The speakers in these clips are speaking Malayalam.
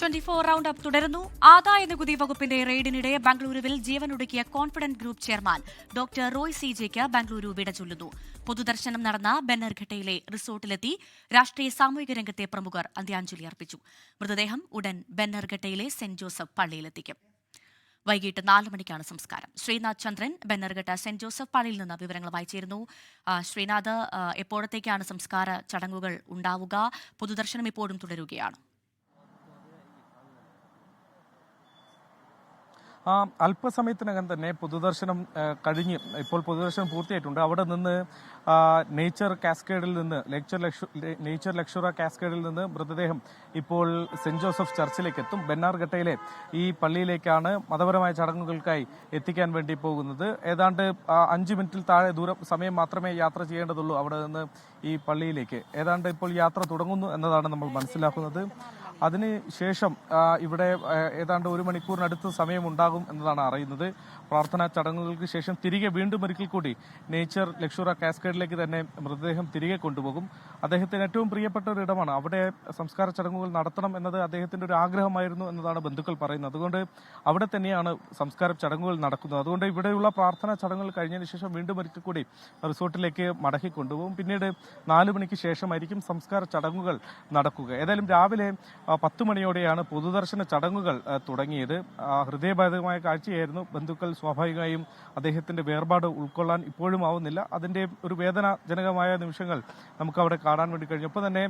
24 റൗണ്ട് അപ്പ് തുടരുന്നു. ആദായ നികുതി വകുപ്പിന്റെ റെയ്ഡിനിടെ ബംഗളൂരുവിൽ ജീവനൊടുക്കിയ Confident Group chairman doctor Roy സിജെക്ക് ബംഗളൂരു വിട ചൊല്ലുന്നു. പൊതുദർശനം നടന്ന ബെന്നർഘട്ടയിലെ റിസോർട്ടിലെത്തി രാഷ്ട്രീയ സാമൂഹിക രംഗത്തെ പ്രമുഖർ അന്ത്യാഞ്ജലി അർപ്പിച്ചു. മൃതദേഹം ഉടൻ ബെന്നർഘട്ടയിലെ സെന്റ് ജോസഫ് പള്ളിയിലെത്തിക്കും. വൈകിട്ട് 4 മണിക്കാണ് സംസ്കാരം. ശ്രീനാഥ് ചന്ദ്രൻ ബെന്നർഘട്ട സെന്റ് ജോസഫ് പള്ളിയിൽ നിന്ന് വിവരങ്ങളുമായി ചേരുന്നു. ശ്രീനാഥ്, എപ്പോഴത്തേക്കാണ് സംസ്കാര ചടങ്ങുകൾ ഉണ്ടാവുക? പൊതുദർശനം ഇപ്പോഴും തുടരുകയാണ്. അല്പസമയത്തിനകം തന്നെ പൊതുദർശനം കഴിഞ്ഞ് ഇപ്പോൾ പൊതുദർശനം പൂർത്തിയായിട്ടുണ്ട്. അവിടെ നിന്ന് നേച്ചർ ലക്ഷുറ കാസ്കേഡിൽ നിന്ന് മൃതദേഹം ഇപ്പോൾ സെന്റ് ജോസഫ് ചർച്ചിലേക്ക് എത്തും. ബെന്നാർഘട്ടയിലെ ഈ പള്ളിയിലേക്കാണ് മതപരമായ ചടങ്ങുകൾക്കായി എത്തിക്കാൻ വേണ്ടി പോകുന്നത്. ഏതാണ്ട് 5 മിനിറ്റിൽ താഴെ സമയം മാത്രമേ യാത്ര ചെയ്യേണ്ടതുള്ളൂ അവിടെ നിന്ന് ഈ പള്ളിയിലേക്ക്. ഏതാണ്ട് ഇപ്പോൾ യാത്ര തുടങ്ങുന്നു എന്നതാണ് നമ്മൾ മനസ്സിലാക്കുന്നത്. അതിനുശേഷം ഇവിടെ ഏതാണ്ട് 1 മണിക്കൂറിനടുത്ത് സമയമുണ്ടാകും എന്നതാണ് അറിയുന്നത്. പ്രാർത്ഥനാ ചടങ്ങുകൾക്ക് ശേഷം തിരികെ വീണ്ടും ഒരിക്കൽ കൂടി നേച്ചർ ലക്ഷുറ കാസ്കേഡിലേക്ക് തന്നെ മൃതദേഹം തിരികെ കൊണ്ടുപോകും. അദ്ദേഹത്തിന് ഏറ്റവും പ്രിയപ്പെട്ട ഒരു ഇടമാണ്. അവിടെ സംസ്കാര ചടങ്ങുകൾ നടത്തണം എന്നത് അദ്ദേഹത്തിന്റെ ഒരു ആഗ്രഹമായിരുന്നു എന്നതാണ് ബന്ധുക്കൾ പറയുന്നത്. അതുകൊണ്ട് അവിടെ തന്നെയാണ് സംസ്കാര ചടങ്ങുകൾ നടക്കുന്നത്. അതുകൊണ്ട് ഇവിടെയുള്ള പ്രാർത്ഥനാ ചടങ്ങുകൾ കഴിഞ്ഞതിന് ശേഷം വീണ്ടും ഒരിക്കൽ കൂടി റിസോർട്ടിലേക്ക് മടക്കി കൊണ്ടുപോകും. പിന്നീട് 4 മണിക്ക് ശേഷമായിരിക്കും സംസ്കാര ചടങ്ങുകൾ നടക്കുക. ഏതായാലും രാവിലെ 10 മണിയോടെയാണ് പൊതുദർശന ചടങ്ങുകൾ തുടങ്ങിയത്. ഹൃദയഭേദകമായ കാഴ്ചയായിരുന്നു. ബന്ധുക്കൾ സ്വാഭാവികമായും അദ്ദേഹത്തിന്റെ വേർപാട് ഉൾക്കൊള്ളാൻ ഇപ്പോഴും ആവുന്നില്ല. അതിന്റെ ഒരു വേദനാജനകമായ നിമിഷങ്ങൾ നമുക്ക് അവിടെ കാണാൻ വേണ്ടി കഴിഞ്ഞു. ഒപ്പം തന്നെ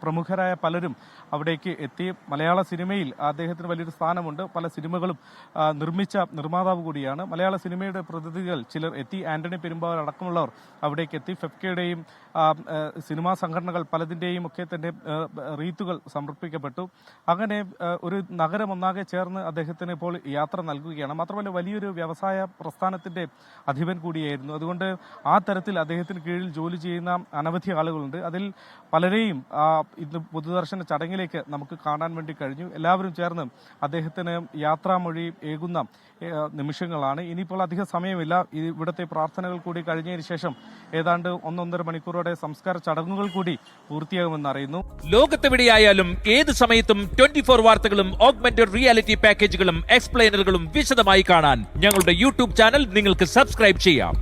പ്രമുഖരായ പലരും അവിടേക്ക് എത്തി. മലയാള സിനിമയിൽ അദ്ദേഹത്തിന് വലിയൊരു സ്ഥാനമുണ്ട്. പല സിനിമകളും നിർമ്മിച്ച നിർമ്മാതാവ് കൂടിയാണ്. മലയാള സിനിമയുടെ പ്രതിനിധികൾ ചിലർ എത്തി. ആന്റണി പെരുമ്പാവൂർ അടക്കമുള്ളവർ അവിടേക്ക് എത്തി. ഫെഫ്കയുടെയും സിനിമാ സംഘടനകൾ പലതിന്റെയും ഒക്കെ തന്നെ റീത്തുകൾ സമർപ്പിക്കപ്പെട്ടു. അങ്ങനെ ഒരു നഗരം ഒന്നാകെ ചേർന്ന് അദ്ദേഹത്തിന് ഇപ്പോൾ യാത്ര നൽകുകയാണ്. മാത്രമല്ല വലിയൊരു വ്യവസായ പ്രസ്ഥാനത്തിന്റെ അധിപൻ കൂടിയായിരുന്നു. അതുകൊണ്ട് ആ തരത്തിൽ അദ്ദേഹത്തിന് കീഴിൽ ജോലി ചെയ്യുന്ന അനവധി ആളുകളുണ്ട്. അതിൽ പലരെയും ഇന്ന് പൊതുദർശന ചടങ്ങിലേക്ക് നമുക്ക് കാണാൻ വേണ്ടി കഴിഞ്ഞു. എല്ലാവരും ചേർന്ന് അദ്ദേഹത്തിന് യാത്രാമൊഴി ഏകുന്ന നിമിഷങ്ങളാണ്. ഇനിയിപ്പോൾ അധിക സമയമില്ല. ഇവിടുത്തെ പ്രാർത്ഥനകൾ കൂടി കഴിഞ്ഞതിന് ശേഷം ഏതാണ്ട് 1-1.5 മണിക്കൂറോടെ സംസ്കാര ചടങ്ങുകൾ കൂടി പൂർത്തിയാകുമെന്ന് അറിയുന്നു. ലോകത്തെവിടെയായാലും ഏത് സമയത്തും 24 വാർത്തകളും ഓഗ്മെന്റഡ് റിയാലിറ്റി പാക്കേജുകളും എക്സ്പ്ലെയിനറുകളും വിശദമായി കാണാൻ ഞങ്ങളുടെ യൂട്യൂബ് ചാനൽ നിങ്ങൾക്ക് സബ്സ്ക്രൈബ് ചെയ്യാം.